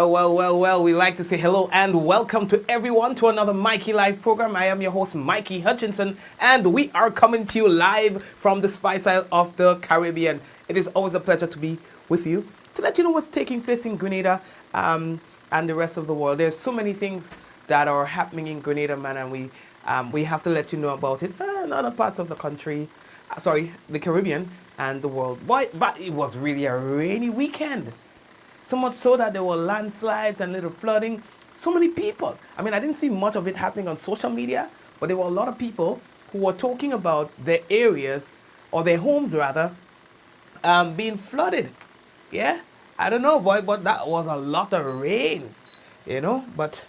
Well. We like to say hello and welcome to everyone to another Mikey Live program. I am your host, Mikey Hutchinson, and we are coming to you live from the Spice Isle of the Caribbean. It is always a pleasure to be with you, to let you know what's taking place in Grenada and the rest of the world. There's so many things that are happening in Grenada, man, and we have to let you know about it in other parts of the country, the Caribbean and the world. But it was really a rainy weekend. So much so that there were landslides and little flooding. So many people. I mean, I didn't see much of it happening on social media, but there were a lot of people who were talking about their areas, or their homes rather, being flooded. Yeah? I don't know, boy, but that was a lot of rain, But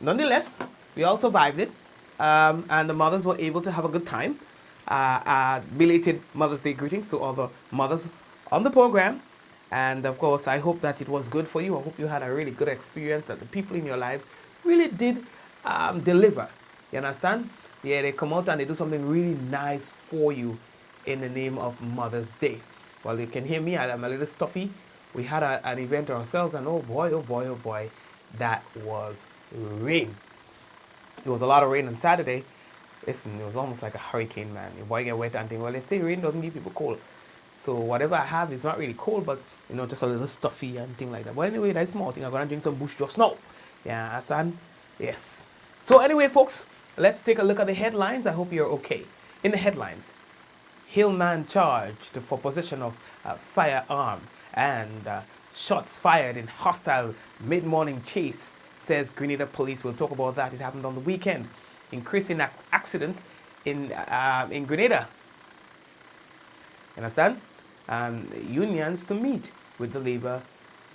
nonetheless, we all survived it, and the mothers were able to have a good time. Belated Mother's Day greetings to all the mothers on the program. And of course, I hope that it was good for you. I hope you had a really good experience, that the people in your lives really did deliver. You understand? Yeah, they come out and they do something really nice for you in the name of Mother's Day. Well, you can hear me. I'm a little stuffy. We had an event ourselves, and oh boy, that was rain. There was a lot of rain on Saturday. Listen, it was almost like a hurricane, man. Your boy get wet and think, well, they say rain doesn't give people cold. So whatever I have is not really cold, but just a little stuffy and thing like that. But anyway, that's small thing. I'm gonna drink some bush just now. Yeah, understand? Yes. So anyway, folks, let's take a look at the headlines. I hope you're okay. In the headlines, Hillman charged for possession of a firearm and shots fired in hostile mid-morning chase, says Grenada police. We'll talk about that. It happened on the weekend. Increasing accidents in Grenada. You understand? Unions to meet with the Labour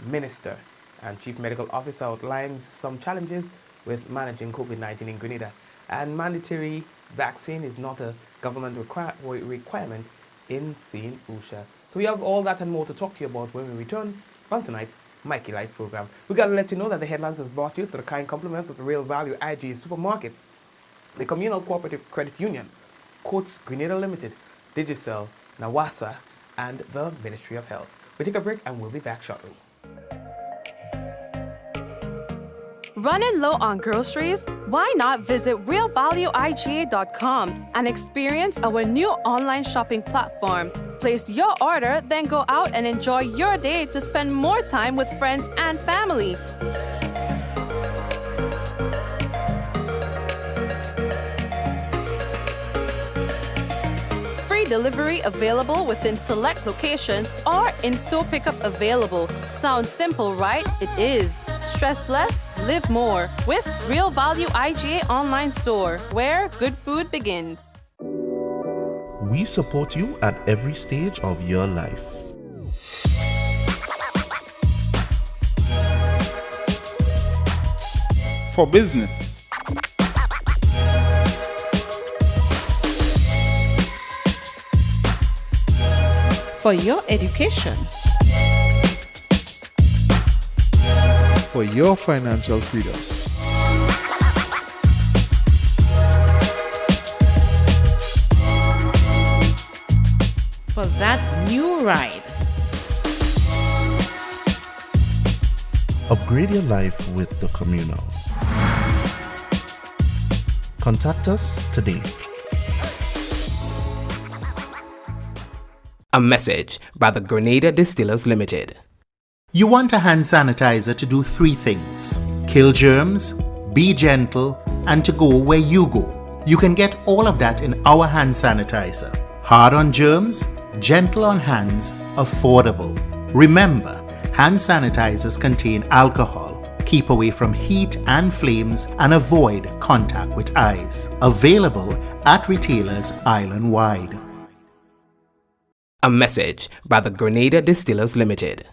Minister, and Chief Medical Officer outlines some challenges with managing COVID-19 in Grenada. And mandatory vaccine is not a government requirement in St. Lucia. So we have all that and more to talk to you about when we return on tonight's Mikey Live program. We got to let you know that the headlines was brought to you through the kind compliments of the Real Value IGA Supermarket, the Communal Cooperative Credit Union, Coates Grenada Limited, Digicel, Nawasa, and the Ministry of Health. We'll take a break and we'll be back shortly. Running low on groceries? Why not visit realvalueiga.com and experience our new online shopping platform? Place your order, then go out and enjoy your day to spend more time with friends and family. Delivery available within select locations or in-store pickup available. Sounds simple, right? It is. Stress less, live more with Real Value IGA online store, where good food begins. We support you at every stage of your life. For business, for your education, for your financial freedom, for that new ride. Upgrade your life with the Communal. Contact us today. A message by the Grenada Distillers Limited. You want a hand sanitizer to do 3 things: kill germs, be gentle, and to go where you go. You can get all of that in our hand sanitizer. Hard on germs, gentle on hands, affordable. Remember, hand sanitizers contain alcohol. Keep away from heat and flames and avoid contact with eyes. Available at retailers island-wide. A message by the Grenada Distillers Limited.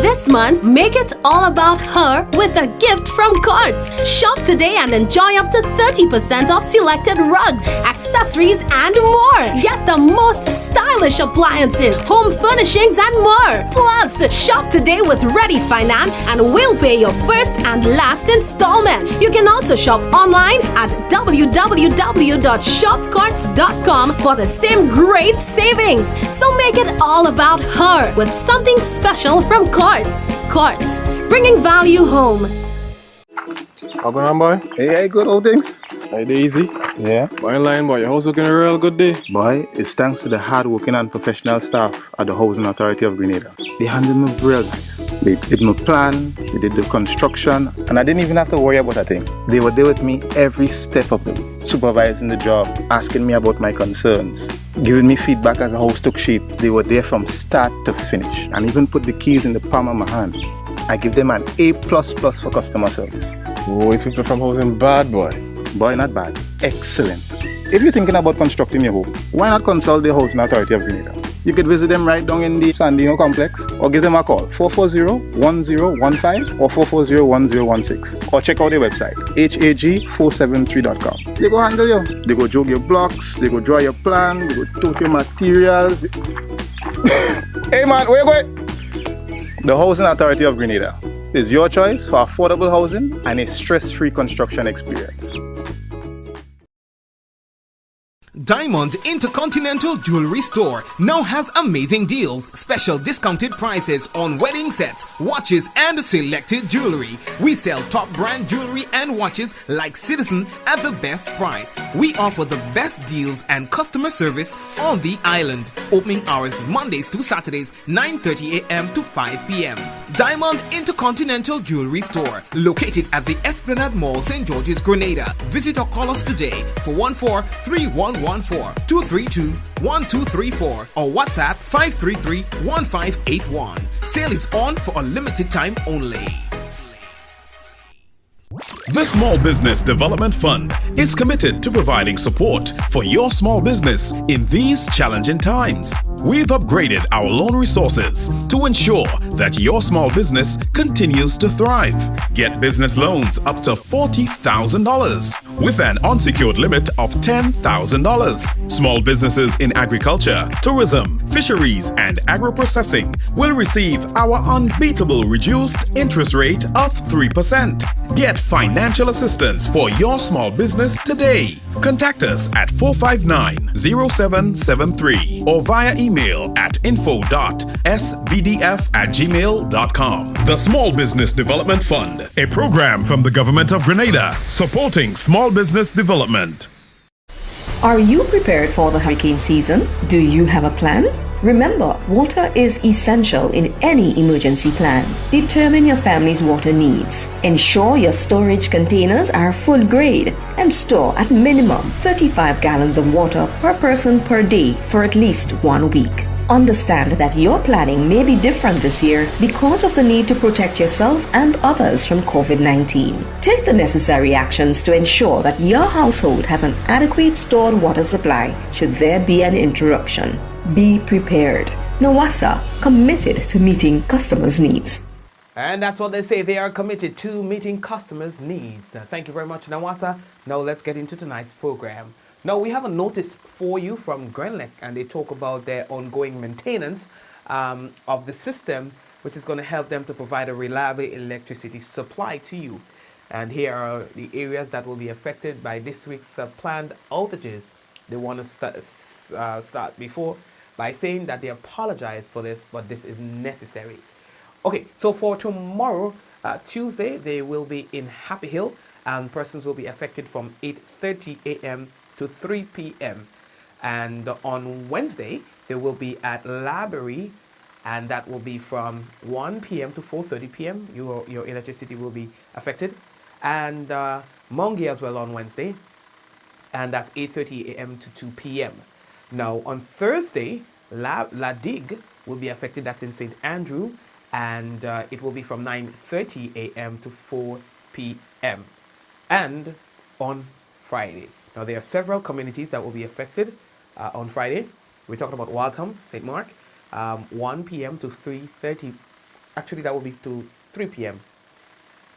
This month, make it all about her with a gift from Courts. Shop today and enjoy up to 30% off selected rugs, accessories, and more. Get the most stylish appliances, home furnishings, and more. Plus, shop today with Ready Finance and we'll pay your first and last installment. You can also shop online at www.shopcourts.com for the same great savings. So make it all about her with something special from Courts. Courts. Courts, bringing value home. How going on, boy? Hey, good old things. Hey, Daisy. Yeah. Boy, in line, boy. Your house looking a real good day. Boy, it's thanks to the hard-working and professional staff at the Housing Authority of Grenada. They handled me real nice. They did my plan, they did the construction, and I didn't even have to worry about a thing. They were there with me every step of the way, supervising the job, asking me about my concerns, giving me feedback as the house took shape. They were there from start to finish, and even put the keys in the palm of my hand. I give them an A++ for customer service. Oh, it's people from housing bad, boy. Boy, not bad. Excellent. If you're thinking about constructing your home, why not consult the Housing Authority of Grenada? You could visit them right down in the Sandino complex, or give them a call 440-1015 or 440-1016, or check out their website hag473.com. They go handle you. They go jog your blocks, they go draw your plan, they go tote your materials. Hey man, where you going? The Housing Authority of Grenada is your choice for affordable housing and a stress-free construction experience. Diamond Intercontinental Jewelry Store now has amazing deals, special discounted prices on wedding sets, watches, and selected jewelry. We sell top brand jewelry and watches like Citizen at the best price. We offer the best deals and customer service on the island. Opening hours Mondays to Saturdays, 9:30 a.m. to 5 p.m. Diamond Intercontinental Jewelry Store, located at the Esplanade Mall, St. George's, Grenada. Visit or call us today for 14-3114-232-1234 or WhatsApp 533-1581. Sale is on for a limited time only. The Small Business Development Fund is committed to providing support for your small business in these challenging times. We've upgraded our loan resources to ensure that your small business continues to thrive. Get business loans up to $40,000 with an unsecured limit of $10,000. Small businesses in agriculture, tourism, fisheries, and agro-processing will receive our unbeatable reduced interest rate of 3%. Get financial assistance for your small business today. Contact us at 459-0773 or via email at info.sbdf@gmail.com. The Small Business Development Fund, a program from the Government of Grenada supporting small business development. Are you prepared for the hurricane season? Do you have a plan? Remember, water is essential in any emergency plan. Determine your family's water needs. Ensure your storage containers are food grade and store at minimum 35 gallons of water per person per day for at least 1 week. Understand that your planning may be different this year because of the need to protect yourself and others from COVID-19. Take the necessary actions to ensure that your household has an adequate stored water supply should there be an interruption. Be prepared. NAWASA, committed to meeting customers' needs. And that's what they say. They are committed to meeting customers' needs. Thank you very much, Nawasa. Now let's get into tonight's program. Now we have a notice for you from Grenada, and they talk about their ongoing maintenance of the system, which is going to help them to provide a reliable electricity supply to you. And here are the areas that will be affected by this week's planned outages. They want to start before by saying that they apologize for this, but this is necessary. Okay, so for tomorrow, Tuesday, they will be in Happy Hill, and persons will be affected from 8:30 a.m. to 3 p.m. And on Wednesday, they will be at Laborie, and that will be from 1 p.m. to 4:30 p.m. Your electricity will be affected. And Mongi as well on Wednesday, and that's 8:30 a.m. to 2 p.m. Now on Thursday, La Digue will be affected. That's in St. Andrew, and it will be from 9:30 a.m. to 4 p.m. And on Friday, now there are several communities that will be affected on Friday. We're talking about Waltham, St. Mark, 1 p.m. to 3:30. Actually, that will be to 3 p.m.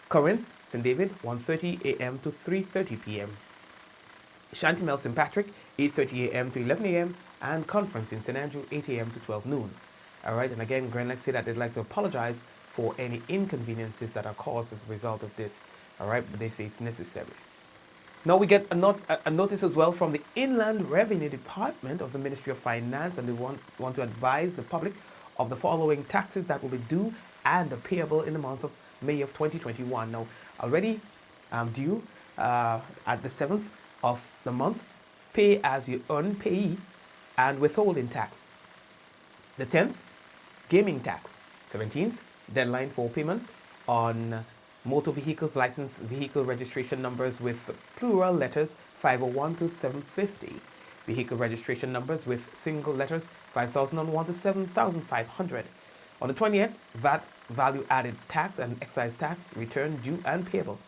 Corinth, St. David, 1:30 a.m. to 3:30 p.m. Shantymel, St. Patrick, 8:30 a.m. to 11 a.m. and Conference in St. Andrew, 8 a.m. to 12 noon. All right, and again, Grenada say that they'd like to apologize for any inconveniences that are caused as a result of this. All right, but they say it's necessary. Now we get a notice as well from the Inland Revenue Department of the Ministry of Finance, and they want to advise the public of the following taxes that will be due and payable in the month of May of 2021. Now, already due at the 7th of the month, pay as you earn payee and withholding tax. The 10th, gaming tax. 17th, deadline for payment on motor vehicles license vehicle registration numbers with plural letters 501 to 750. Vehicle registration numbers with single letters 5001 to 7500. On the 20th, VAT value added tax and excise tax return due and payable.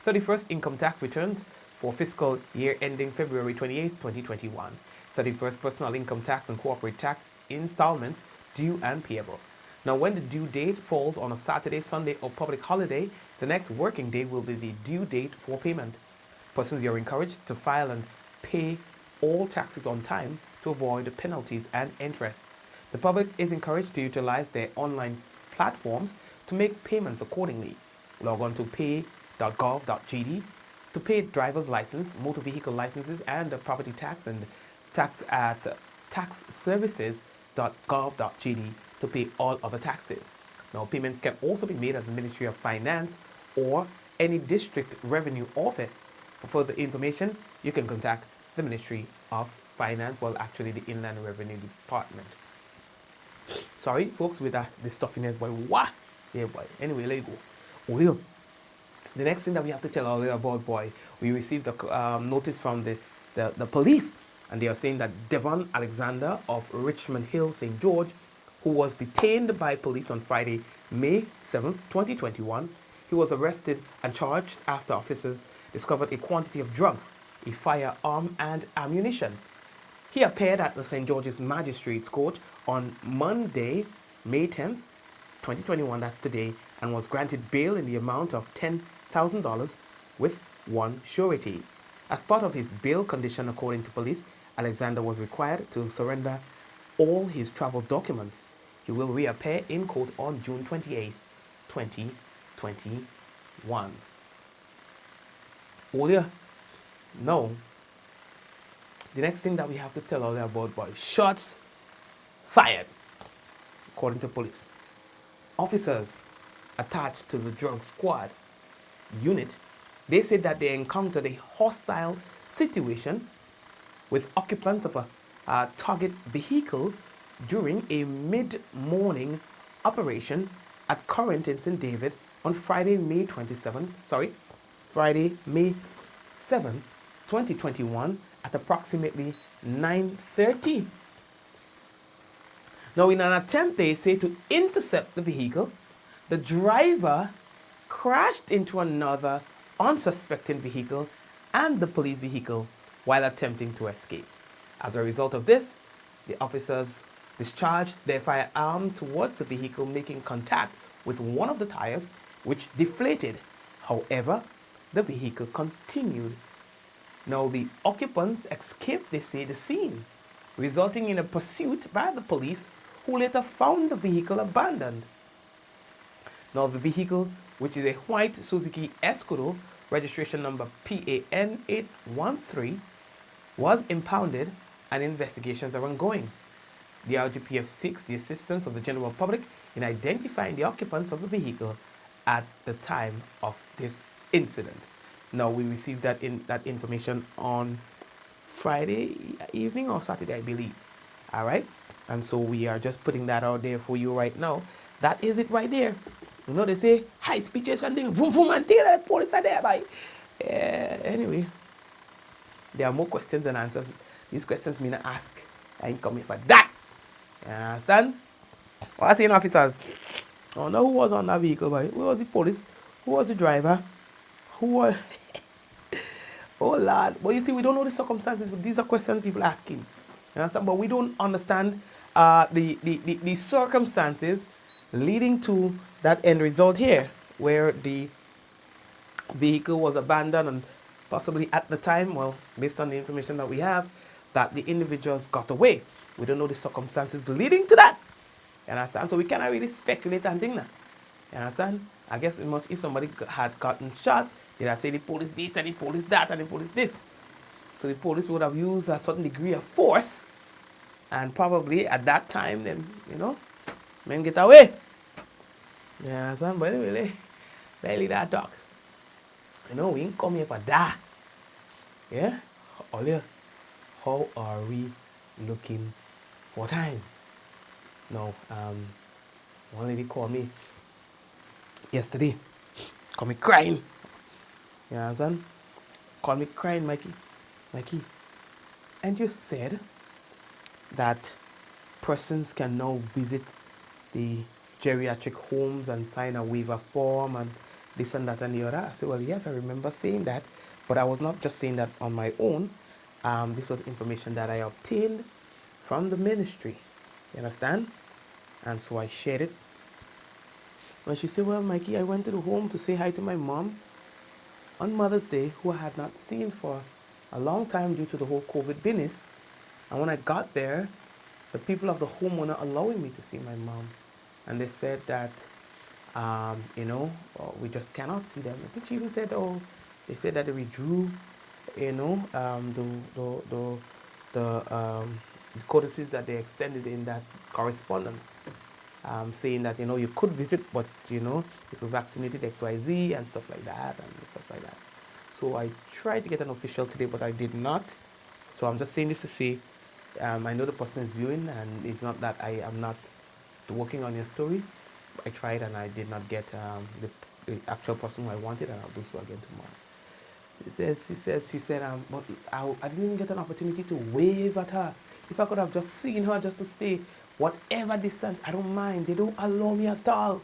31st, income tax returns for fiscal year ending February 28, 2021. 31st, personal income tax and corporate tax installments due and payable. Now, when the due date falls on a Saturday, Sunday, or public holiday, the next working day will be the due date for payment. Persons are encouraged to file and pay all taxes on time to avoid penalties and interests. The public is encouraged to utilize their online platforms to make payments accordingly. Log on to pay.gov.gd to pay driver's license, motor vehicle licenses, and property tax, and tax at taxservices.gov.gd to pay all other taxes. Now, payments can also be made at the Ministry of Finance or any district revenue office. For further information, you can contact the Ministry of Finance, well, actually the Inland Revenue Department. Sorry, folks, with that, the stuffiness, boy. What? Yeah, boy. Anyway, let it go. Oh, yeah. The next thing that we have to tell all about, boy, we received a notice from the police, and they are saying that Devon Alexander of Richmond Hill, St. George, who was detained by police on Friday, May 7th, 2021, he was arrested and charged after officers discovered a quantity of drugs, a firearm, and ammunition. He appeared at the St. George's Magistrates Court on Monday, May 10th, 2021, that's today, and was granted bail in the amount of $10,000 with one surety. As part of his bail condition, according to police, Alexander was required to surrender all his travel documents. He will reappear in court on June 28, 2021. Oh yeah. Now, the next thing that we have to tell all about, boy, shots fired, according to police. Officers attached to the drug squad unit, they said that they encountered a hostile situation with occupants of a target vehicle during a mid-morning operation at Current in St. David on Friday, May 7, 2021 at approximately 9:30. Now, in an attempt, they say, to intercept the vehicle, the driver crashed into another unsuspecting vehicle and the police vehicle while attempting to escape. As a result of this, the officers discharged their firearm towards the vehicle, making contact with one of the tires, which deflated. However, the vehicle continued. Now, the occupants escaped, they say, the scene, resulting in a pursuit by the police, who later found the vehicle abandoned. Now, the vehicle, which is a white Suzuki Escudo, registration number PAN 813, was impounded and investigations are ongoing. The RGPF seeks the assistance of the general public in identifying the occupants of the vehicle at the time of this incident. Now, we received that information on Friday evening or Saturday, I believe. All right, and so we are just putting that out there for you right now. That is it right there. You know, they say high speeches and things, boom, boom, and the police are there, bye. Anyway, there are more questions than answers. These questions me not ask. I ain't coming for that. You understand? What I saying, officers? I don't know who was on that vehicle, boy. Who was the police? Who was the driver? Who was... Oh, Lord. But you see, we don't know the circumstances, but these are questions people asking. You understand? But we don't understand the circumstances leading to that end result here, where the vehicle was abandoned and possibly at the time, well, based on the information that we have, that the individuals got away. We don't know the circumstances leading to that. You understand? So we cannot really speculate and think that. You understand? I guess if somebody had gotten shot, they'd have said the police this and the police that and the police this. So the police would have used a certain degree of force, and probably at that time, then, you know, men get away. Yeah, son, but anyway, let's leave that talk. You know, we ain't come here for that. Yeah? Earlier, how are we looking for time? No, one lady called me yesterday, called me crying. You understand? Called me crying, Mikey. And you said that persons can now visit the geriatric homes and sign a waiver form and this and that and the other. I said, well, yes, I remember saying that, but I was not just saying that on my own. This was information that I obtained from the ministry. You understand? And so I shared it. When she said, well, Mikey, I went to the home to say hi to my mom on Mother's Day, who I had not seen for a long time due to the whole COVID business. And when I got there, the people of the home were not allowing me to see my mom. And they said that, we just cannot see them. I think she even said, they said that they withdrew, the courtesies that they extended in that correspondence, saying that, you could visit, but, if you're vaccinated XYZ and stuff like that. So I tried to get an official today, but I did not. So I'm just saying this to say, I know the person is viewing, and it's not that I am not working on your story. I tried and I did not get the actual person who I wanted, and I'll do so again tomorrow. She said, but I didn't even get an opportunity to wave at her. If I could have just seen her just to stay whatever distance, I don't mind. They don't allow me at all.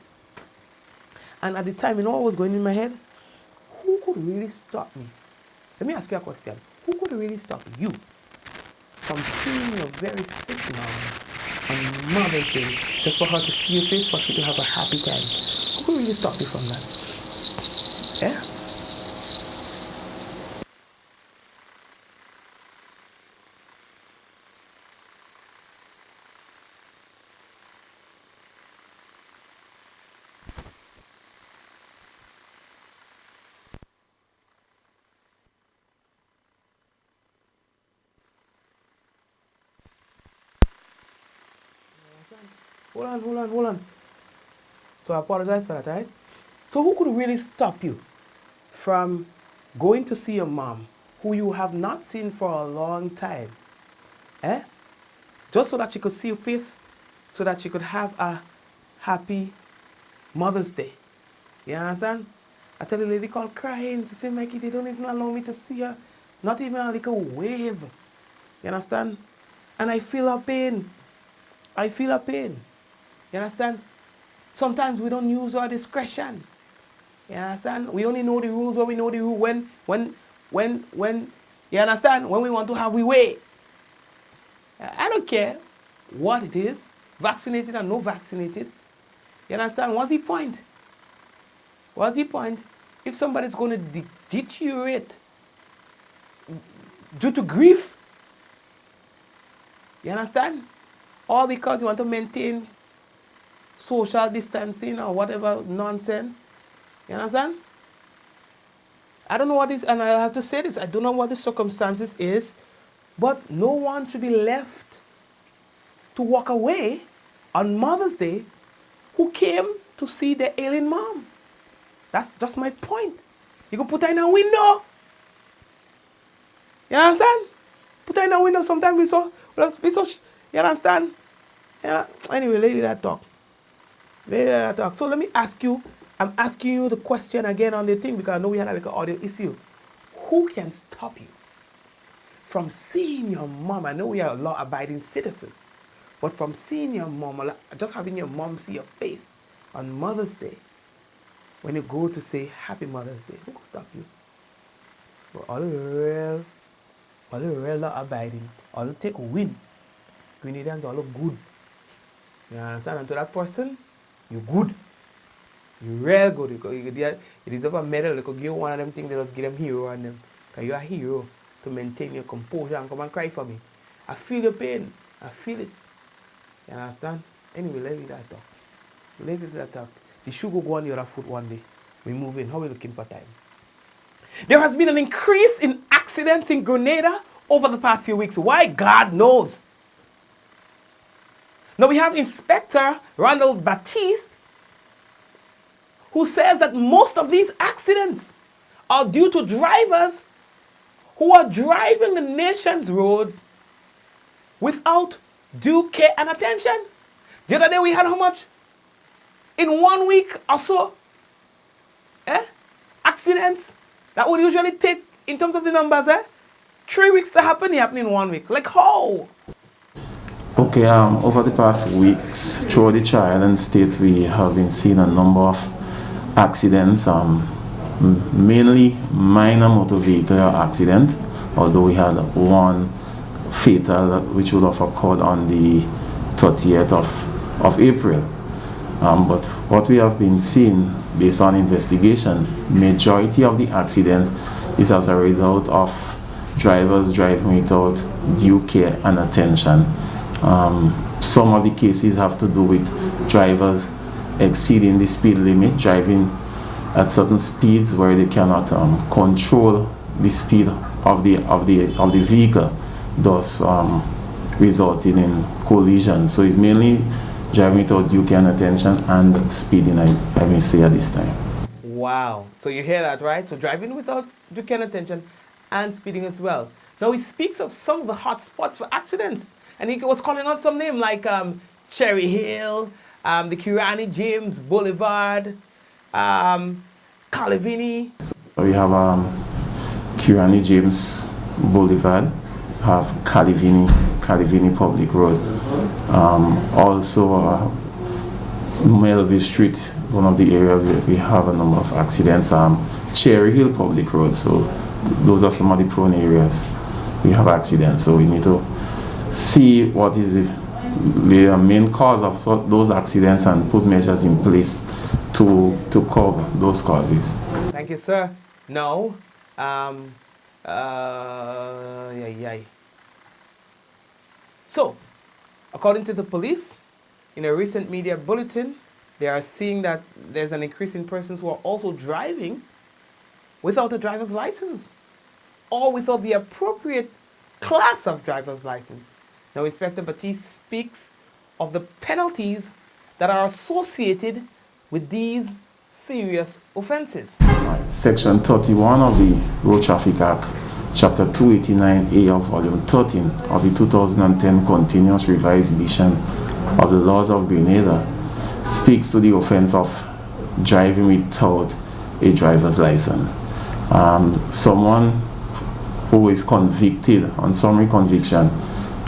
And at the time, what was going in my head? Who could really stop me? Let me ask you a question. Who could really stop you from seeing your very sick mom on Mother's Day just for her to see your face, for you to have a happy time? Who could really stop you from that? Yeah? Hold on. So I apologize for that, right? So who could really stop you from going to see your mom, who you have not seen for a long time? Just so that she could see your face, so that she could have a happy Mother's Day. You understand? I tell the lady called crying. She said, Mikey, they don't even allow me to see her. Not even a little wave. You understand? And I feel her pain. You understand? Sometimes we don't use our discretion. You understand? We only know the rules when we know the rule. When you understand? When we want to have we way. I don't care what it is, vaccinated and no vaccinated. You understand? What's the point? If somebody's going to deteriorate due to grief, you understand? All because you want to maintain social distancing or whatever nonsense. You understand? I don't know what this, and I have to say this, I don't know what the circumstances is, but no one should be left to walk away on Mother's Day who came to see their ailing mom. That's just my point. You can put her in a window. You understand? Put her in a window. Sometimes we so you understand? Yeah. Anyway, lady that talk. So let me ask you, I'm asking you the question again on the thing because I know we had like an audio issue. Who can stop you from seeing your mom? I know we are law-abiding citizens, but from seeing your mom, just having your mom see your face on Mother's Day, when you go to say Happy Mother's Day, who can stop you? But all the real law-abiding, all the take win. Grenadians all look good. You understand? And to that person, you're good. You're real good. You deserve a medal. They could give you one of them things, they just give them hero on them. Because you're a hero to maintain your composure and come and cry for me. I feel your pain. I feel it. You understand? Anyway, let me that talk. The shoe go on the other foot one day. We move in. How are we looking for time? There has been an increase in accidents in Grenada over the past few weeks. Why? God knows. Now we have Inspector Ronald Baptiste who says that most of these accidents are due to drivers who are driving the nation's roads without due care and attention. The other day we had how much? In 1 week or so, accidents that would usually take, in terms of the numbers, 3 weeks to happen, they happen in 1 week. Like how? Okay, over the past weeks, throughout the trial and state, we have been seeing a number of accidents, mainly minor motor vehicle accident, although we had one fatal which would have occurred on the 30th of April. But what we have been seeing, based on investigation, majority of the accidents is as a result of drivers driving without due care and attention. Some of the cases have to do with drivers exceeding the speed limit, driving at certain speeds where they cannot control the speed of the vehicle, thus resulting in collision. So it's mainly driving without due care and attention and speeding, I may say, at this time. Wow. So you hear that, right? So driving without due care and attention and speeding as well. Now he speaks of some of the hot spots for accidents. And he was calling out some names like Cherry Hill, the Kirani James Boulevard, Calavini. So we have Kirani James Boulevard, have Calavini Public Road. Also Melville Street, one of the areas where we have a number of accidents. Cherry Hill Public Road, so those are some of the prone areas we have accidents. So we need to see what is the main cause of those accidents and put measures in place to curb those causes. Thank you, sir. Now, So, according to the police, in a recent media bulletin, they are seeing that there's an increase in persons who are also driving without a driver's license or without the appropriate class of driver's license. Now, Inspector Batiste speaks of the penalties that are associated with these serious offenses. Section 31 of the Road Traffic Act, Chapter 289A of Volume 13 of the 2010 Continuous Revised Edition of the Laws of Grenada speaks to the offense of driving without a driver's license. Someone who is convicted on summary conviction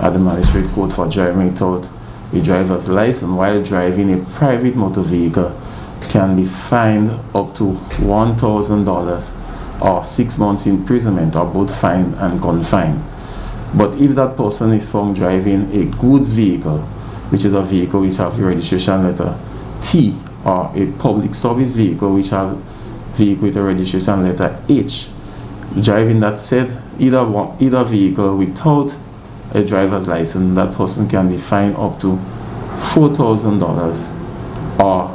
at the magistrate court for driving without a driver's license while driving a private motor vehicle can be fined up to $1,000 or 6 months imprisonment, or both fined and confined. But if that person is found driving a goods vehicle, which is a vehicle which has a registration letter T, or a public service vehicle which has a vehicle with a registration letter H, driving that said either vehicle without a driver's license, that person can be fined up to $4,000 or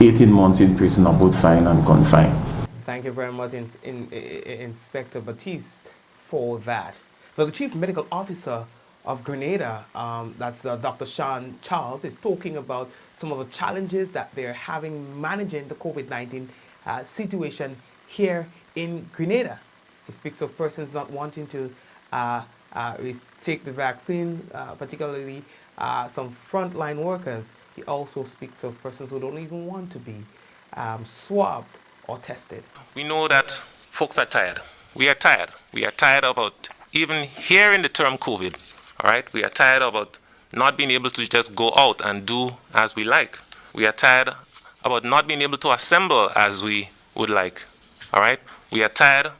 18 months in prison, or both fined and confined. Thank you very much, Inspector Batiste, for that. Now, the Chief Medical Officer of Grenada, that's Dr. Sean Charles, is talking about some of the challenges that they're having managing the COVID-19 situation here in Grenada. He speaks of persons not wanting to take the vaccine, particularly some frontline workers. He also speaks of persons who don't even want to be swabbed or tested. We know that folks are tired. We are tired. We are tired about even hearing the term COVID. All right? We are tired about not being able to just go out and do as we like. We are tired about not being able to assemble as we would like. All right? We are tired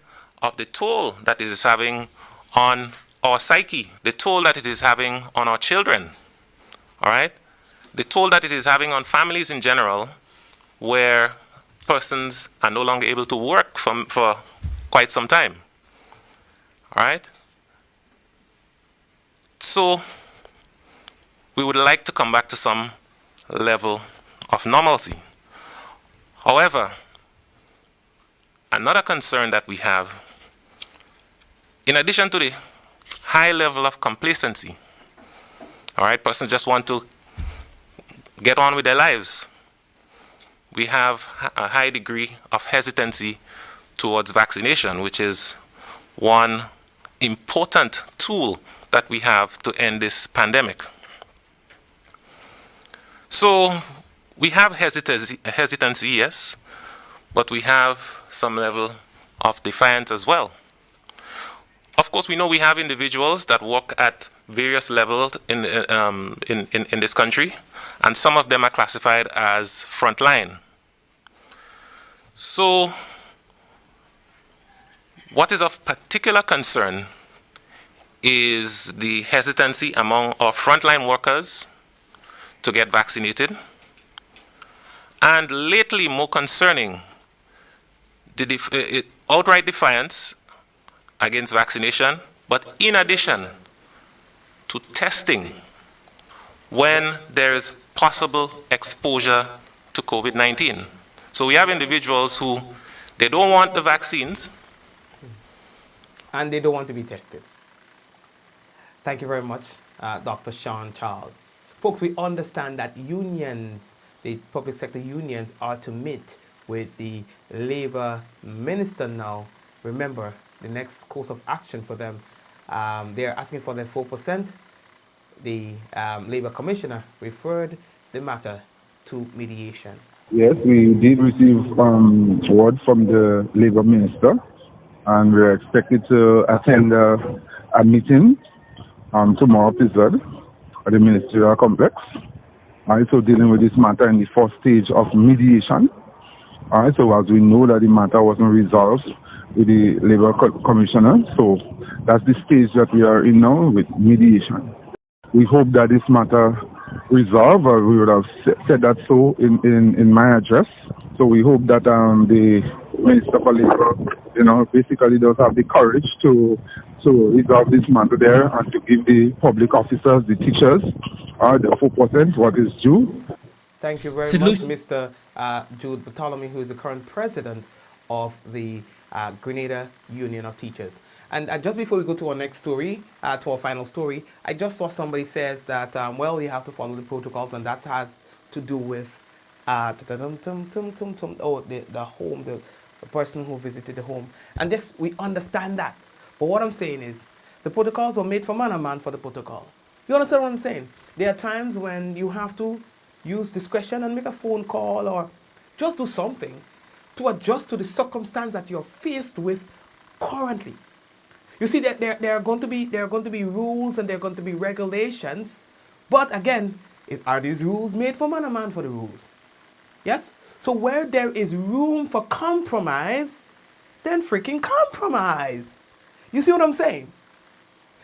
of the toll that it is having on our psyche, the toll that it is having on our children. All right? The toll that it is having on families in general, where persons are no longer able to work for quite some time. All right? So we would like to come back to some level of normalcy. However, another concern that we have, in addition to the high level of complacency, all right, persons just want to get on with their lives. we have a high degree of hesitancy towards vaccination, which is one important tool that we have to end this pandemic. So we have hesitancy, yes, but we have some level of defiance as well. Of course, we know we have individuals that work at various levels in this country, and some of them are classified as frontline. So what is of particular concern is the hesitancy among our frontline workers to get vaccinated, and lately more concerning, the outright defiance against vaccination, but in addition to testing when there is possible exposure to COVID-19. So we have individuals who, they don't want the vaccines, and they don't want to be tested. Thank you very much, Dr. Sean Charles. Folks, we understand that unions, the public sector unions, are to meet with the Labour Minister now. Remember, the next course of action for them, they're asking for their 4%. The Labour Commissioner referred the matter to mediation. Yes, we did receive word from the Labour Minister, and we're expected to attend a meeting tomorrow at the ministerial complex. So dealing with this matter in the first stage of mediation. So as we know that the matter wasn't resolved with the Labour Commissioner, so that's the stage that we are in now with mediation. We hope that this matter resolved, or we would have said that so in my address. So we hope that the Minister for Labour, basically does have the courage to resolve this matter there and to give the public officers, the teachers, the 4% what is due. Thank you very much, Mr. Jude Bartholomew, who is the current president of the Grenada Union of Teachers. And just before we go to our next story, to our final story, I just saw somebody says that, well, you have to follow the protocols, and that has to do with the home, the person who visited the home. And this, we understand that. But what I'm saying is, the protocols are made for man and man for the protocol. You understand what I'm saying? There are times when you have to use discretion and make a phone call or just do something to adjust to the circumstance that you're faced with currently. You see that there are going to be rules and there are going to be regulations, but again, are these rules made for man and man for the rules? Yes? So where there is room for compromise, then freaking compromise. You see what I'm saying?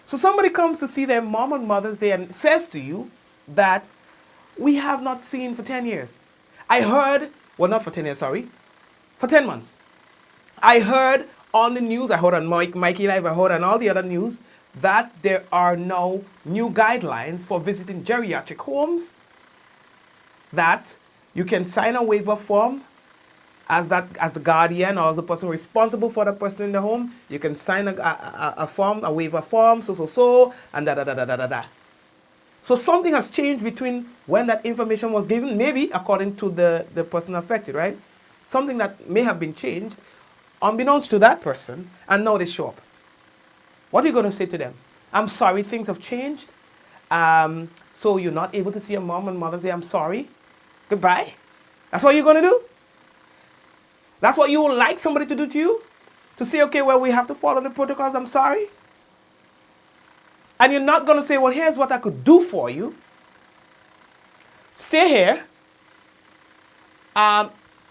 So somebody comes to see their mom on Mother's Day and says to you that we have not seen for 10 years. I heard, well, not for 10 years, sorry, for 10 months. I heard on the news, I heard on Mikey Live, I heard on all the other news, that there are now new guidelines for visiting geriatric homes, that you can sign a waiver form as the guardian or as the person responsible for the person in the home. You can sign a form, a waiver form, and da. So something has changed between when that information was given, maybe according to the person affected, right? Something that may have been changed unbeknownst to that person, and now they show up. What are you going to say to them? I'm sorry, things have changed. So you're not able to see your mom and Mother's Day. I'm sorry. Goodbye. That's what you're going to do? That's what you would like somebody to do to you? To say, okay, well, we have to follow the protocols. I'm sorry. And you're not going to say, well, here's what I could do for you. Stay here.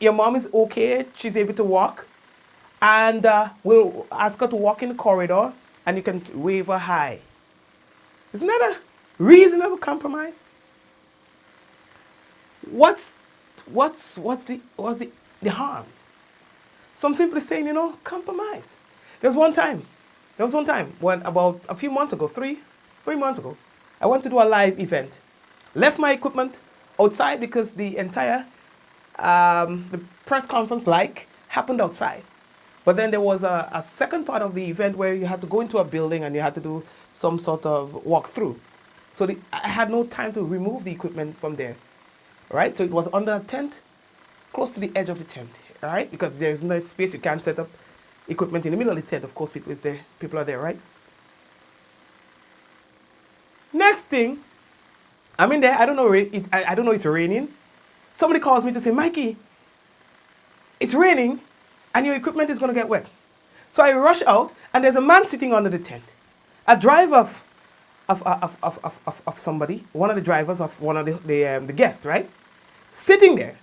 Your mom is okay. She's able to walk. And we'll ask her to walk in the corridor, and you can wave her hi. Isn't that a reasonable compromise? What's the harm? So I'm simply saying, compromise. There was one time when about a few months ago, three months ago, I went to do a live event. Left my equipment outside because the entire the press conference happened outside. But then there was a second part of the event where you had to go into a building and you had to do some sort of walkthrough. So I had no time to remove the equipment from there. Right? So it was under a tent. close to the edge of the tent, all right? Because there's no space. You can't set up equipment in the middle of the tent. Of course, people are there, right? Next thing, I'm in there. I don't know. I don't know. It's raining. Somebody calls me to say, Mikey, it's raining, and your equipment is going to get wet. So I rush out, and there's a man sitting under the tent, a driver of somebody, one of the drivers of one of the guests, right? Sitting there,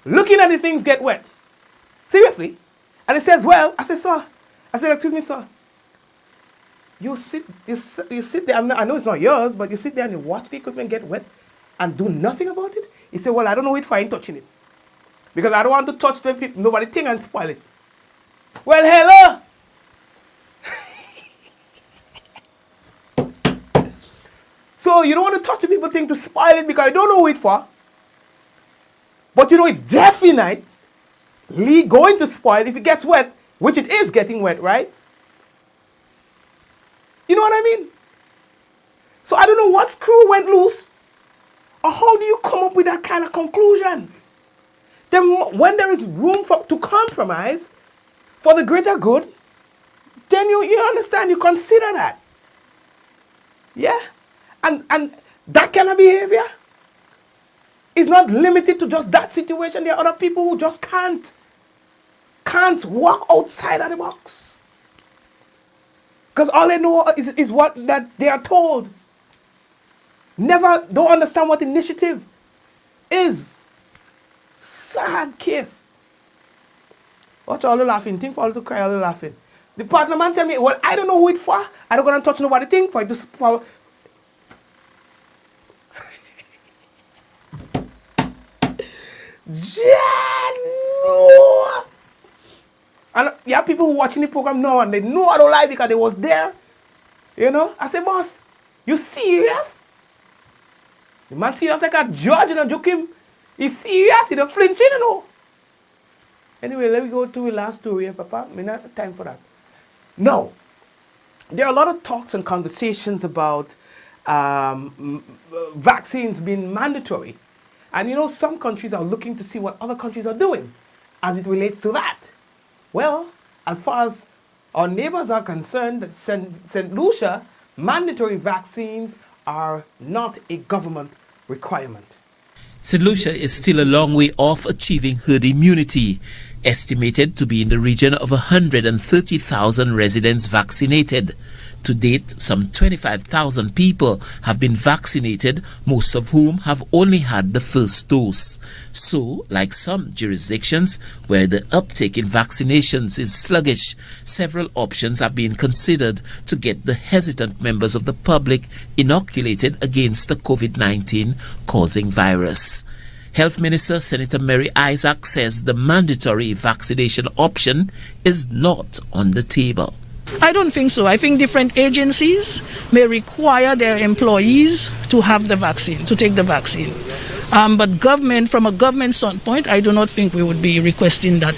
looking at the things get wet. Seriously. And he says, well, I said, sir. I said, excuse me, sir. You sit there, I know it's not yours, but you sit there and you watch the equipment get wet and do nothing about it? He said, well, I don't know it for ain't touching it. Because I don't want to touch when people, nobody think and spoil it. Well, hello. So you don't want to touch the people thing to spoil it because you don't know it for. But you know it's definitely going to spoil if it gets wet, which it is getting wet, right? You know what I mean? So I don't know what screw went loose, or how do you come up with that kind of conclusion? Then when there is room to compromise for the greater good, then you understand, you consider that. Yeah? And that kind of behavior is not limited to just that situation. There are other people who just can't walk outside of the box. Because all they know is what that they are told. Don't understand what initiative is. Sad case. Watch all the laughing. Think for all to cry, all the laughing. The partner man tell me, well, I don't know who it for. I don't gonna touch nobody thing for it for no. And yeah, people who watching the program now and they know I don't lie because they was there. You know? I say, boss, you serious? The man serious like a judge, you know, joke him. He's serious, he don't flinch, you know. Anyway, let me go to the last story here, Papa. We not have time for that. No. There are a lot of talks and conversations about vaccines being mandatory. And you know, some countries are looking to see what other countries are doing as it relates to that. Well, as far as our neighbors are concerned, St. Lucia, mandatory vaccines are not a government requirement. St. Lucia is still a long way off achieving herd immunity, estimated to be in the region of 130,000 residents vaccinated. To date, some 25,000 people have been vaccinated, most of whom have only had the first dose. So, like some jurisdictions where the uptake in vaccinations is sluggish, several options are being considered to get the hesitant members of the public inoculated against the COVID-19 causing virus. Health Minister Senator Mary Isaac says the mandatory vaccination option is not on the table. I don't think so. I think different agencies may require their employees to have the vaccine, to take the vaccine. But government, from a government standpoint, I do not think we would be requesting that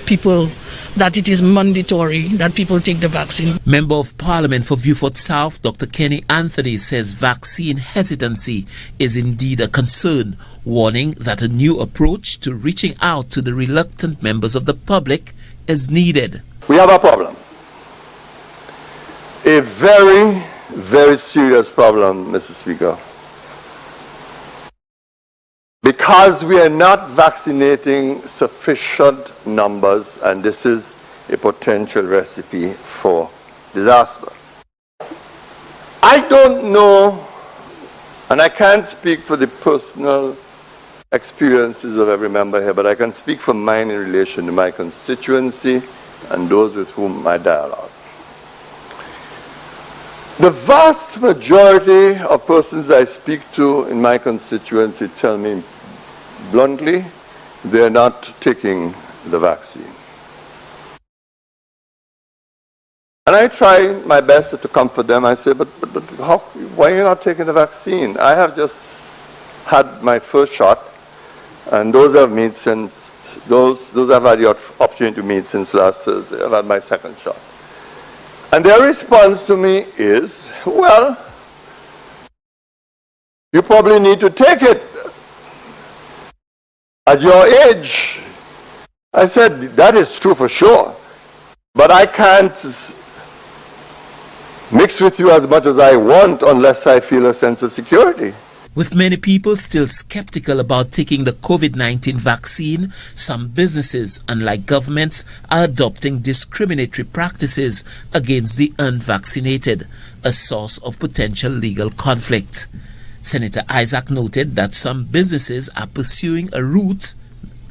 it is mandatory that people take the vaccine. Member of Parliament for Viewfort South, Dr. Kenny Anthony, says vaccine hesitancy is indeed a concern, warning that a new approach to reaching out to the reluctant members of the public is needed. We have a problem. A very, very serious problem, Mr. Speaker. Because we are not vaccinating sufficient numbers, and this is a potential recipe for disaster. I don't know, and I can't speak for the personal experiences of every member here, but I can speak for mine in relation to my constituency and those with whom I dialogue. The vast majority of persons I speak to in my constituency tell me bluntly they're not taking the vaccine. And I try my best to comfort them. I say, but why are you not taking the vaccine? I have just had my first shot, and those I've made since, those I've had the opportunity to meet since last Thursday. I've had my second shot. And their response to me is, well, you probably need to take it. At your age, I said, that is true for sure. But I can't mix with you as much as I want unless I feel a sense of security. With many people still skeptical about taking the COVID-19 vaccine, some businesses, unlike governments, are adopting discriminatory practices against the unvaccinated, a source of potential legal conflict. Senator Isaac noted that some businesses are pursuing a route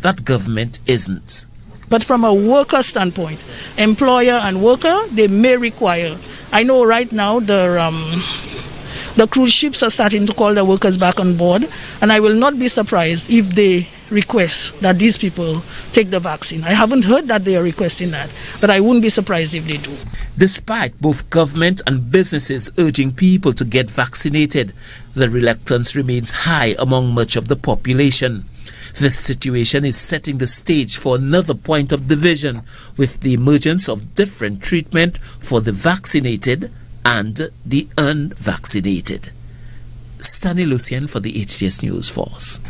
that government isn't. But from a worker standpoint, employer and worker, they may require. I know right now the cruise ships are starting to call their workers back on board, and I will not be surprised if they request that these people take the vaccine. I haven't heard that they are requesting that, but I wouldn't be surprised if they do. Despite both government and businesses urging people to get vaccinated, the reluctance remains high among much of the population. This situation is setting the stage for another point of division, with the emergence of different treatment for the vaccinated and the unvaccinated. Stanley Lucian for the HTS News Force.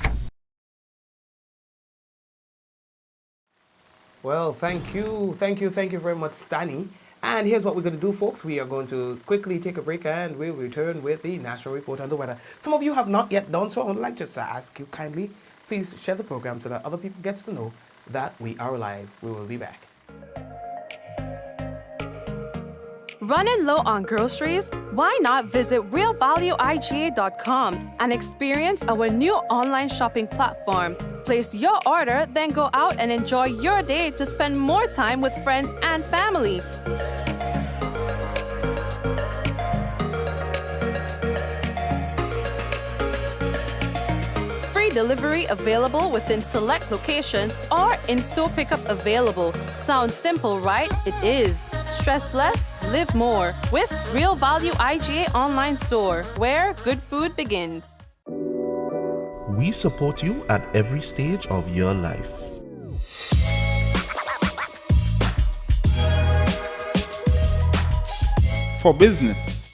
Well, thank you very much, Stanley. And here's what we're going to do, folks. We are going to quickly take a break and we'll return with the National Report on the Weather. Some of you have not yet done so. I would like just to ask you kindly, please share the program so that other people get to know that we are live. We will be back. Running low on groceries? Why not visit realvalueiga.com and experience our new online shopping platform? Place your order, then go out and enjoy your day to spend more time with friends and family. Free delivery available within select locations or in-store pickup available. Sounds simple, right? It is. Stress less, live more with Real Value IGA online store, where good food begins. We support you at every stage of your life. For business.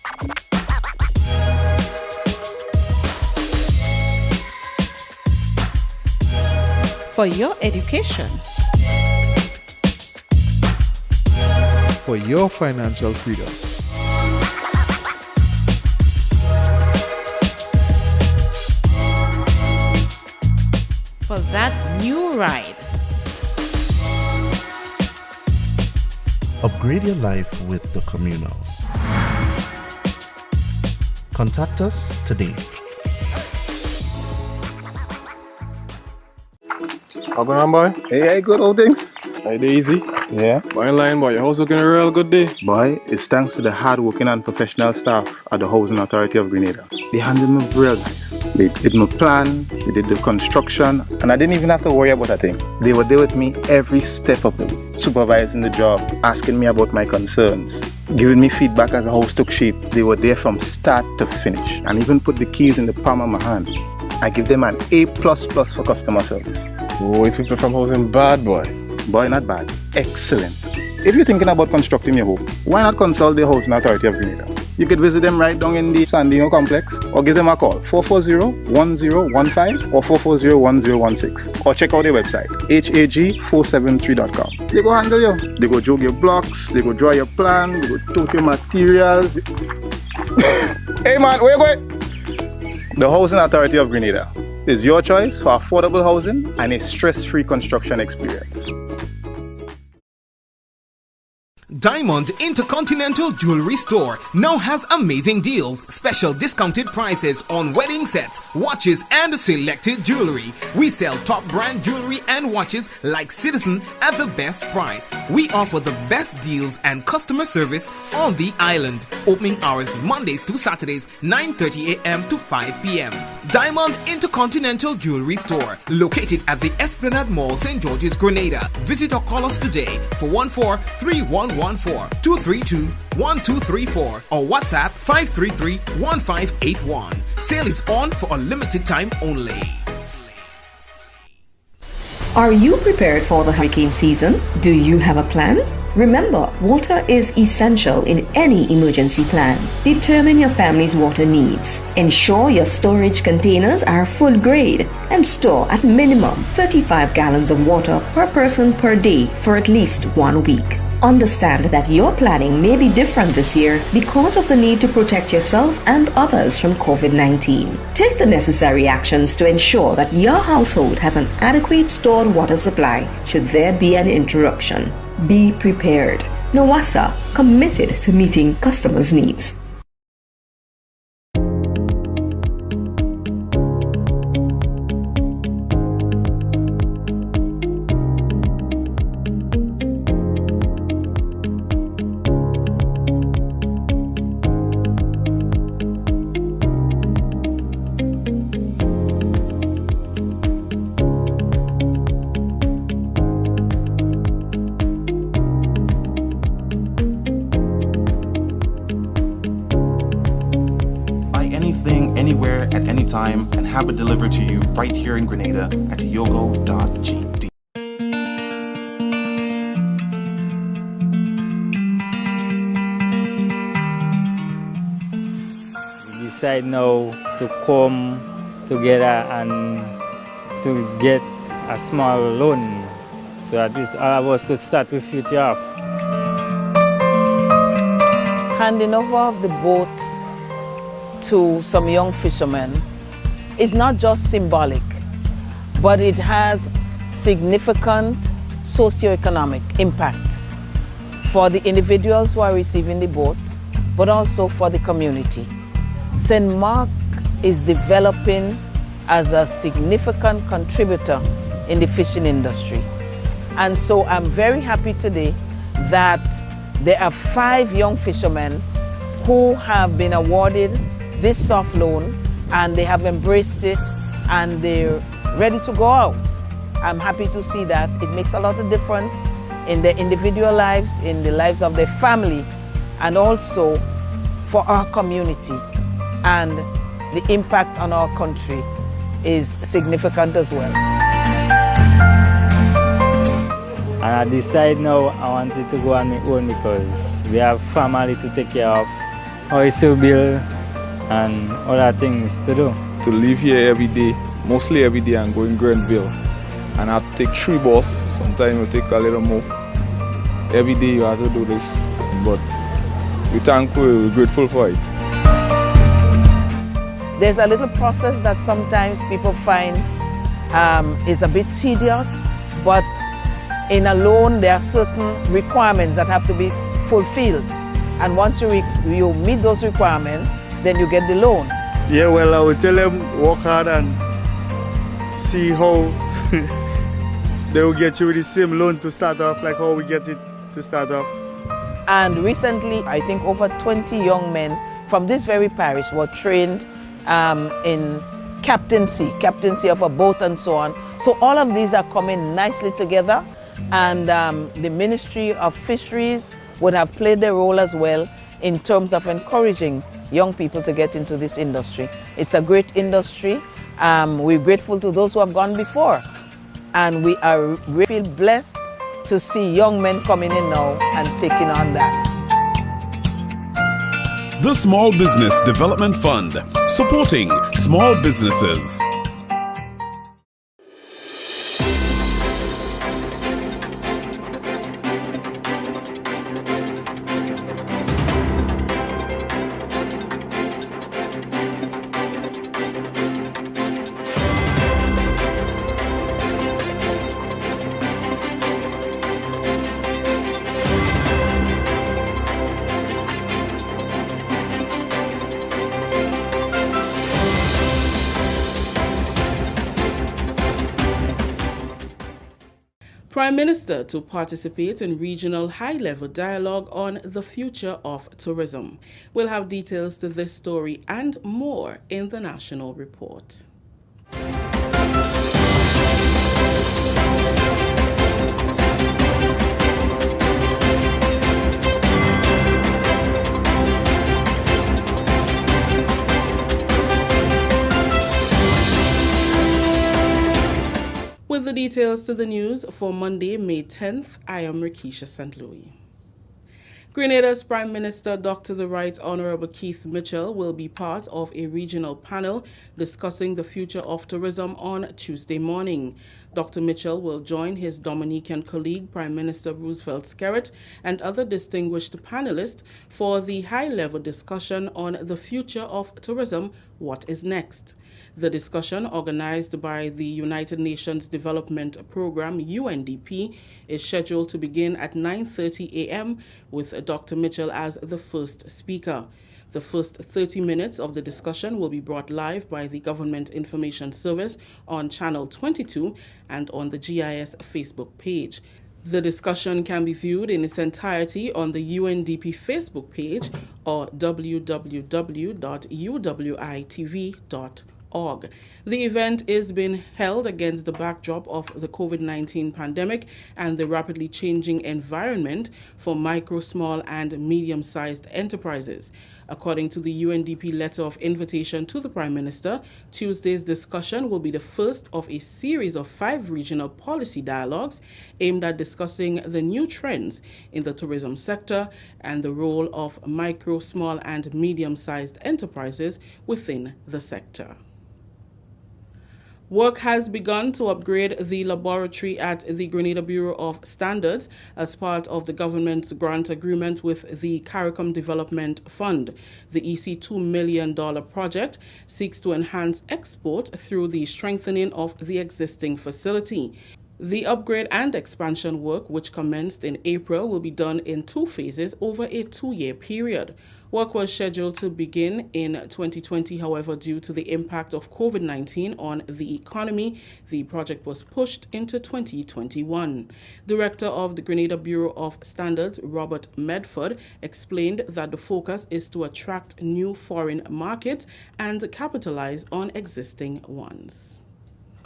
For your education. For your financial freedom. For that new ride. Upgrade your life with the Communal. Contact us today. How going on, boy? Hey, good old things. Hey, easy. Yeah. Boy, in line, boy. Your house looking a real good day. Boy, it's thanks to the hard-working and professional staff at the Housing Authority of Grenada. They handled me real nice. They did my plan, they did the construction, and I didn't even have to worry about a thing. They were there with me every step of the way, supervising the job, asking me about my concerns, giving me feedback as the house took shape. They were there from start to finish, and even put the keys in the palm of my hand. I give them an A++ for customer service. Oh, it's people from housing bad, boy. Boy, not bad. Excellent. If you're thinking about constructing your home, why not consult the Housing Authority of Grenada? You could visit them right down in the Sandino complex, or give them a call, 440-1015 or 440-1016, or check out their website, hag473.com. They go handle you. They go jog your blocks, they go draw your plan, they go tote your materials. Hey man, where you going? The Housing Authority of Grenada is your choice for affordable housing and a stress-free construction experience. Diamond Intercontinental Jewelry Store now has amazing deals, special discounted prices on wedding sets, watches, and selected jewelry. We sell top brand jewelry and watches like Citizen at the best price. We offer the best deals and customer service on the island. Opening hours Mondays to Saturdays, 9:30 a.m. to 5 p.m. Diamond Intercontinental Jewelry Store, located at the Esplanade Mall, St. George's, Grenada. Visit or call us today for 14-3114-232-1234 or WhatsApp 533-1581. Sale is on for a limited time only. Are you prepared for the hurricane season? Do you have a plan? Remember, water is essential in any emergency plan. Determine your family's water needs. Ensure your storage containers are food grade and store at minimum 35 gallons of water per person per day for at least 1 week. Understand that your planning may be different this year because of the need to protect yourself and others from COVID-19. Take the necessary actions to ensure that your household has an adequate stored water supply should there be an interruption. Be prepared. Nawasa, committed to meeting customers' needs. Anywhere at any time and have it delivered to you right here in Grenada at yogo.gd. We decide now to come together and to get a small loan so at least all of us could start with future off. Handing over of the boat to some young fishermen is not just symbolic, but it has significant socio-economic impact for the individuals who are receiving the boat, but also for the community. St. Mark is developing as a significant contributor in the fishing industry. And so I'm very happy today that there are 5 young fishermen who have been awarded this soft loan, and they have embraced it and they're ready to go out. I'm happy to see that. It makes a lot of difference in their individual lives, in the lives of their family, and also for our community. And the impact on our country is significant as well. And I decide now I wanted to go on my own because we have family to take care of, house to build, and other things to do. To live here every day, mostly every day, and go in Grenville. And I take 3 bus, sometimes you take a little more. Every day you have to do this, but we're thankful, we're grateful for it. There's a little process that sometimes people find is a bit tedious, but in a loan there are certain requirements that have to be fulfilled. And once you meet those requirements, then you get the loan. Yeah, well, I will tell them work hard and see how they will get you the same loan to start off, like how we get it to start off. And recently, I think over 20 young men from this very parish were trained in captaincy of a boat and so on. So all of these are coming nicely together, and the Ministry of Fisheries would have played their role as well in terms of encouraging young people to get into this industry. It's a great industry. We're grateful to those who have gone before, and we are really blessed to see young men coming in now and taking on that. The Small Business Development Fund, supporting small businesses. Prime Minister to participate in regional high-level dialogue on the future of tourism. We'll have details to this story and more in the National Report. With the details to the news for Monday, May 10th, I am Rikisha St. Louis. Grenada's Prime Minister, Dr. the Right Honorable Keith Mitchell, will be part of a regional panel discussing the future of tourism on Tuesday morning. Dr. Mitchell will join his Dominican colleague, Prime Minister Roosevelt Skerrit, and other distinguished panelists for the high-level discussion on the future of tourism, what is next. The discussion, organized by the United Nations Development Programme, UNDP, is scheduled to begin at 9:30 a.m. with Dr. Mitchell as the first speaker. The first 30 minutes of the discussion will be brought live by the Government Information Service on Channel 22 and on the GIS Facebook page. The discussion can be viewed in its entirety on the UNDP Facebook page or www.uwitv.org. The event is being held against the backdrop of the COVID-19 pandemic and the rapidly changing environment for micro, small, and medium-sized enterprises. According to the UNDP letter of invitation to the Prime Minister, Tuesday's discussion will be the first of a series of 5 regional policy dialogues aimed at discussing the new trends in the tourism sector and the role of micro, small, and medium-sized enterprises within the sector. Work has begun to upgrade the laboratory at the Grenada Bureau of Standards as part of the government's grant agreement with the CARICOM Development Fund. The EC $2 million project seeks to enhance export through the strengthening of the existing facility. The upgrade and expansion work, which commenced in April, will be done in 2 phases over a 2-year period. Work was scheduled to begin in 2020, however, due to the impact of COVID-19 on the economy, the project was pushed into 2021. Director of the Grenada Bureau of Standards, Robert Medford, explained that the focus is to attract new foreign markets and capitalize on existing ones.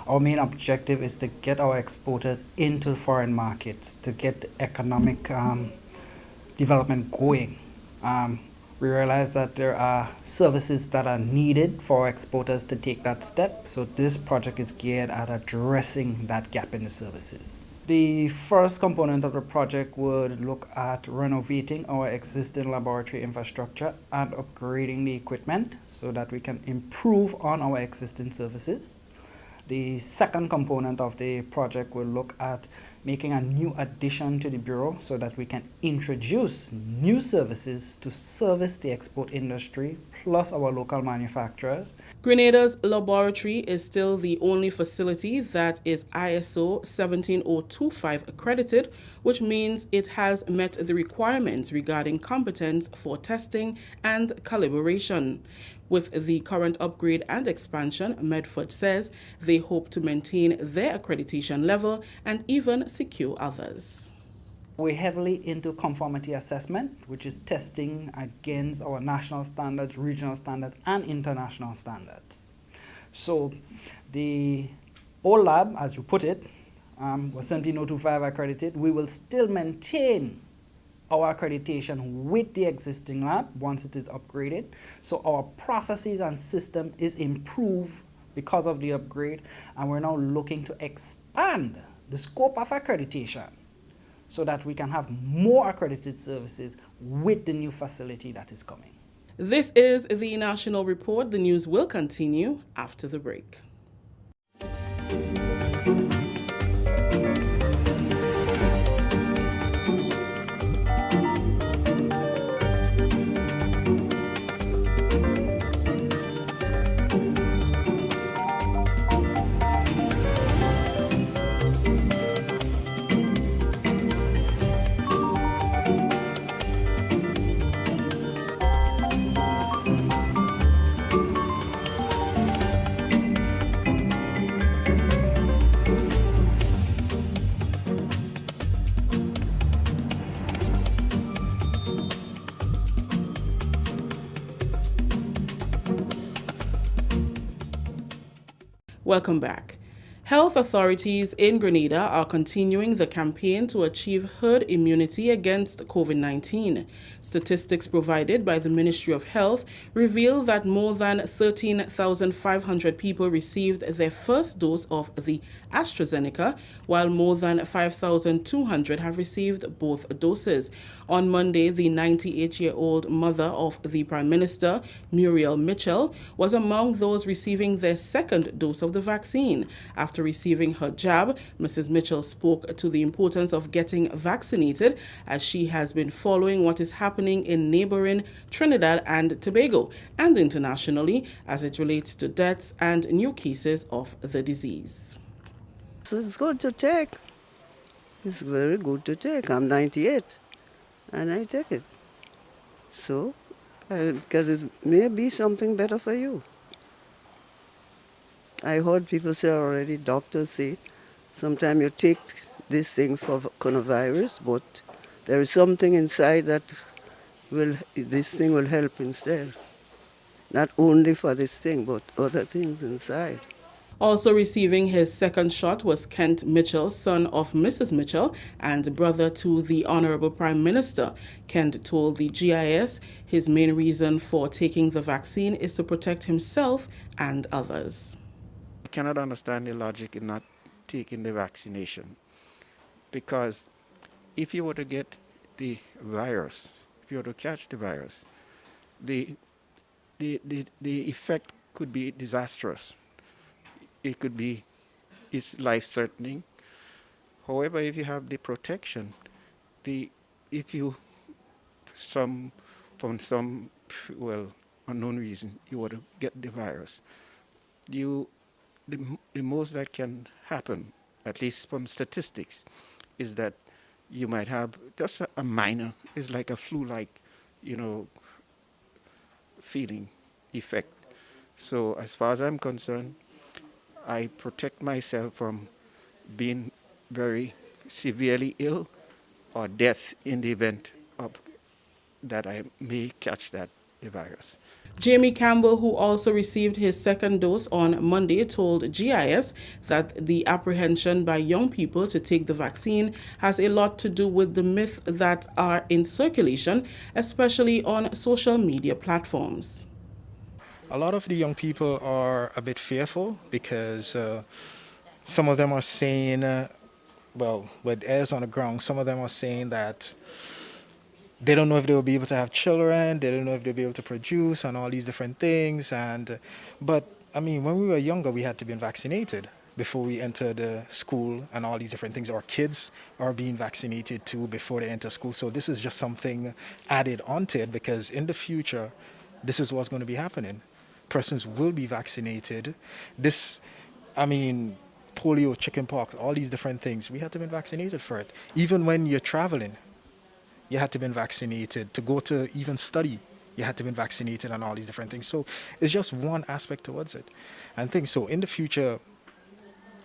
Our main objective is to get our exporters into foreign markets, to get the economic development going. We realize that there are services that are needed for exporters to take that step, so this project is geared at addressing that gap in the services. The first component of the project would look at renovating our existing laboratory infrastructure and upgrading the equipment so that we can improve on our existing services. The second component of the project will look at making a new addition to the Bureau so that we can introduce new services to service the export industry plus our local manufacturers. Grenada's laboratory is still the only facility that is ISO 17025 accredited, which means it has met the requirements regarding competence for testing and calibration. With the current upgrade and expansion, Medford says they hope to maintain their accreditation level and even secure others. We're heavily into conformity assessment, which is testing against our national standards, regional standards, and international standards. So the old lab, as you put it, was 17025 accredited. We will still maintain our accreditation with the existing lab once it is upgraded. So our processes and system is improved because of the upgrade, and we're now looking to expand the scope of accreditation so that we can have more accredited services with the new facility that is coming. This is the National Report. The news will continue after the break. Welcome back. Health authorities in Grenada are continuing the campaign to achieve herd immunity against COVID-19. Statistics provided by the Ministry of Health reveal that more than 13,500 people received their first dose of the AstraZeneca, while more than 5,200 have received both doses. On Monday, the 98-year-old mother of the Prime Minister, Muriel Mitchell, was among those receiving their second dose of the vaccine. After receiving her jab, Mrs. Mitchell spoke to the importance of getting vaccinated, as she has been following what is happening in neighboring Trinidad and Tobago and internationally as it relates to deaths and new cases of the disease. So it's good to take. It's very good to take. I'm 98 and I take it. So, because it may be something better for you. I heard people say already, doctors say, sometimes you take this thing for coronavirus, but there is something inside that this thing will help instead. Not only for this thing, but other things inside. Also receiving his second shot was Kent Mitchell, son of Mrs. Mitchell and brother to the Honorable Prime Minister. Kent told the GIS his main reason for taking the vaccine is to protect himself and others. I cannot understand the logic in not taking the vaccination, because if you were to get the virus, if you were to catch the virus, the effect could be disastrous. It could be, it's life-threatening. However, if you have the protection, if you from some unknown reason you were to get the virus, the most that can happen, at least from statistics, is that you might have just a minor, it's like a flu-like, feeling effect. So as far as I'm concerned, I protect myself from being very severely ill or death in the event of that I may catch the virus. Jamie Campbell, who also received his second dose on Monday, told GIS that the apprehension by young people to take the vaccine has a lot to do with the myths that are in circulation, especially on social media platforms. A lot of the young people are a bit fearful because some of them are saying, with ears on the ground, some of them are saying that they don't know if they'll be able to have children, they don't know if they'll be able to produce and all these different things. But I mean, when we were younger, we had to be vaccinated before we entered school and all these different things. Our kids are being vaccinated too before they enter school. So this is just something added onto it, because in the future, this is what's going to be happening. Persons will be vaccinated. Polio, chickenpox, all these different things, we had to be vaccinated for it. Even when you're traveling, you had to be vaccinated. To go to even study, you had to be vaccinated and all these different things. So it's just one aspect towards it. And things. So in the future,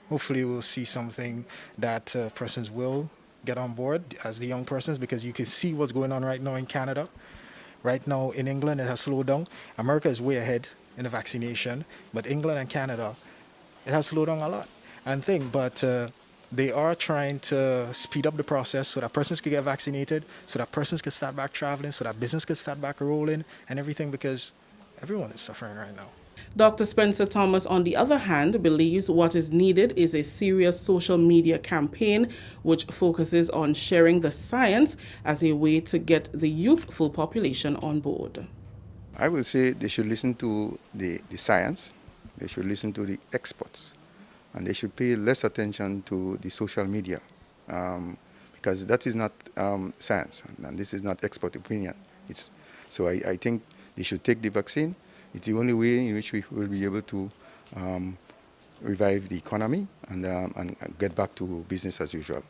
hopefully we'll see something that persons will get on board as the young persons, because you can see what's going on right now in Canada. Right now in England, it has slowed down. America is way ahead in the vaccination, but England and Canada, it has slowed down a lot. But they are trying to speed up the process so that persons can get vaccinated, so that persons can start back traveling, so that business can start back rolling and everything, because everyone is suffering right now. Dr. Spencer Thomas, on the other hand, believes what is needed is a serious social media campaign which focuses on sharing the science as a way to get the youthful population on board. I will say they should listen to the science, they should listen to the experts, and they should pay less attention to the social media, because that is not science, and this is not expert opinion. So I think they should take the vaccine. It's the only way in which we will be able to revive the economy and get back to business as usual.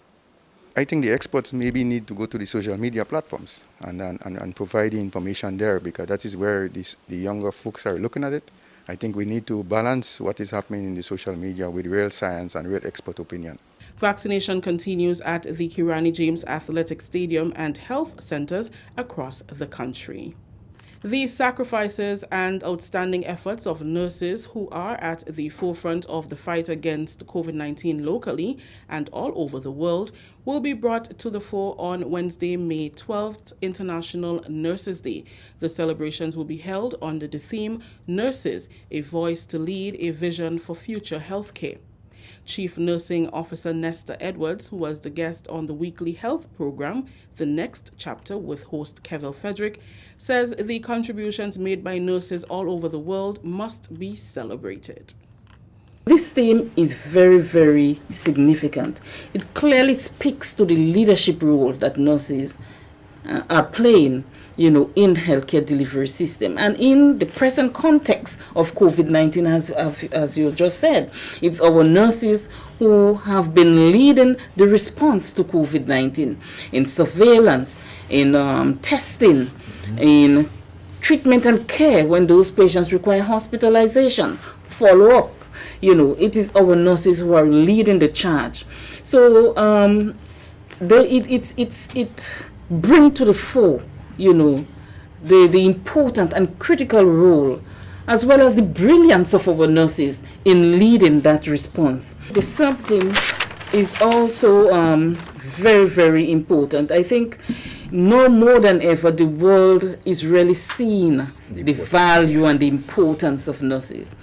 I think the experts maybe need to go to the social media platforms and provide the information there, because that is where the younger folks are looking at it. I think we need to balance what is happening in the social media with real science and real expert opinion. Vaccination continues at the Kirani James Athletic Stadium and health centers across the country. The sacrifices and outstanding efforts of nurses who are at the forefront of the fight against COVID-19 locally and all over the world will be brought to the fore on Wednesday, May 12th, International Nurses Day. The celebrations will be held under the theme Nurses, a Voice to Lead, a Vision for Future Healthcare. Chief Nursing Officer Nesta Edwards, who was the guest on the weekly health program, The Next Chapter with host Kevin Frederick, says the contributions made by nurses all over the world must be celebrated. This theme is very, very significant. It clearly speaks to the leadership role that nurses are playing, in healthcare delivery system. And in the present context of COVID-19, as you just said, it's our nurses who have been leading the response to COVID-19 in surveillance, in testing, in treatment and care when those patients require hospitalization, follow-up. It is our nurses who are leading the charge. So it brings to the fore, the important and critical role, as well as the brilliance of our nurses in leading that response. The sub-team is also very, very important. I think no more than ever, the world is really seeing the value and the importance of nurses,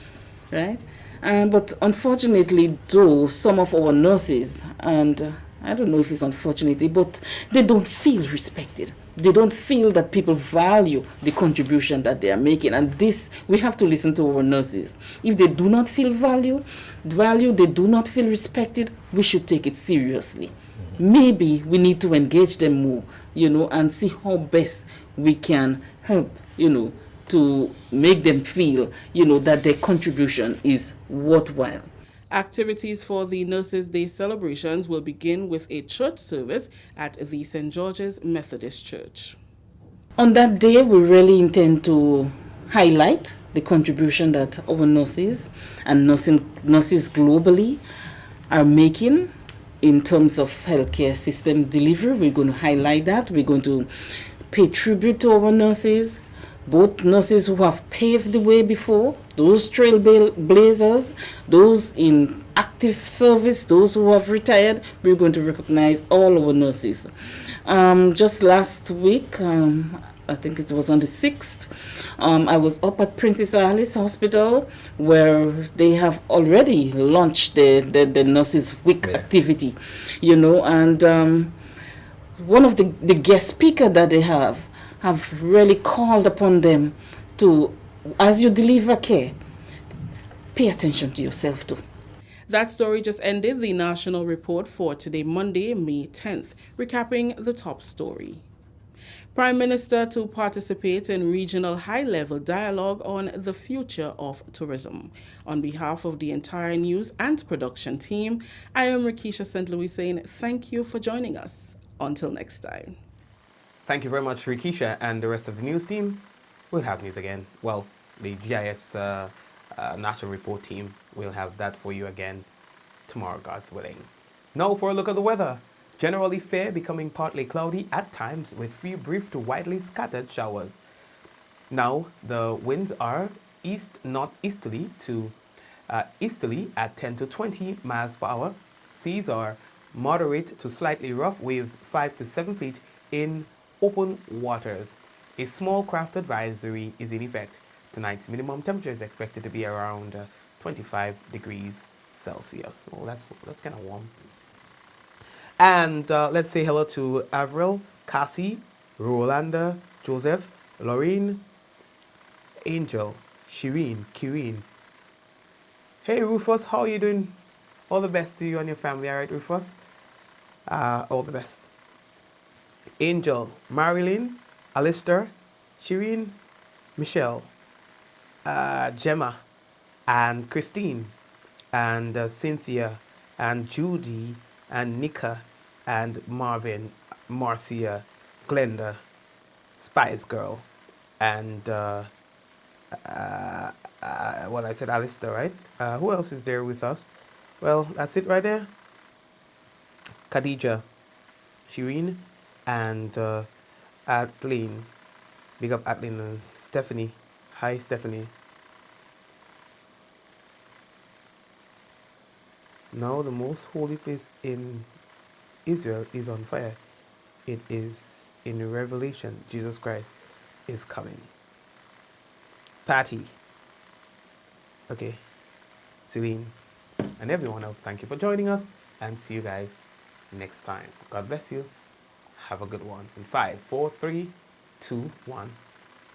right? But unfortunately, though, some of our nurses, and I don't know if it's unfortunately, but they don't feel respected. They don't feel that people value the contribution that they are making. And this, we have to listen to our nurses. If they do not feel value, they do not feel respected, we should take it seriously. Maybe we need to engage them more, and see how best we can help, to make them feel, that their contribution is worthwhile. Activities for the Nurses' Day celebrations will begin with a church service at the St. George's Methodist Church. On that day, we really intend to highlight the contribution that our nurses and nurses globally are making in terms of healthcare system delivery. We're going to highlight that. We're going to pay tribute to our nurses, both nurses who have paved the way before, those trailblazers, those in active service, those who have retired. We're going to recognize all our nurses. Just last week, I think it was on the 6th, I was up at Princess Alice Hospital, where they have already launched the Nurses Week activity, and one of the guest speakers that they have really called upon them to, as you deliver care, pay attention to yourself too. That story just ended the national report for today, Monday, May 10th, recapping the top story. Prime Minister to participate in regional high-level dialogue on the future of tourism. On behalf of the entire news and production team, I am Rakisha St. Louis saying thank you for joining us. Until next time. Thank you very much, Rikisha, and the rest of the news team. We'll have news again. Well, the GIS National Report team will have that for you again tomorrow, God's willing. Now for a look at the weather. Generally fair, becoming partly cloudy at times with few brief to widely scattered showers. Now the winds are east-northeasterly to easterly at 10 to 20 miles per hour. Seas are moderate to slightly rough, waves 5 to 7 feet in open waters. A small craft advisory is in effect. Tonight's minimum temperature is expected to be around 25 degrees Celsius. So that's kind of warm. And let's say hello to Avril, Cassie, Rolanda, Joseph, Lorraine, Angel, Shireen, Kireen. Hey Rufus, how are you doing? All the best to you and your family, all right, Rufus? All the best. Angel, Marilyn, Alistair, Shireen, Michelle, Gemma, and Christine, and Cynthia, and Judy, and Nika, and Marvin, Marcia, Glenda, Spice Girl, and well, I said Alistair, right? Who else is there with us? Well, that's it right there. Khadija, Shireen, and Adeline. Big up Atlin and Stephanie. Hi, Stephanie. Now the most holy place in Israel is on fire. It is in Revelation. Jesus Christ is coming. Patty. Okay. Celine. And everyone else, thank you for joining us. And see you guys next time. God bless you. Have a good one. In 5, 4, 3, 2, 1.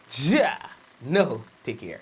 Ja! No. Take care.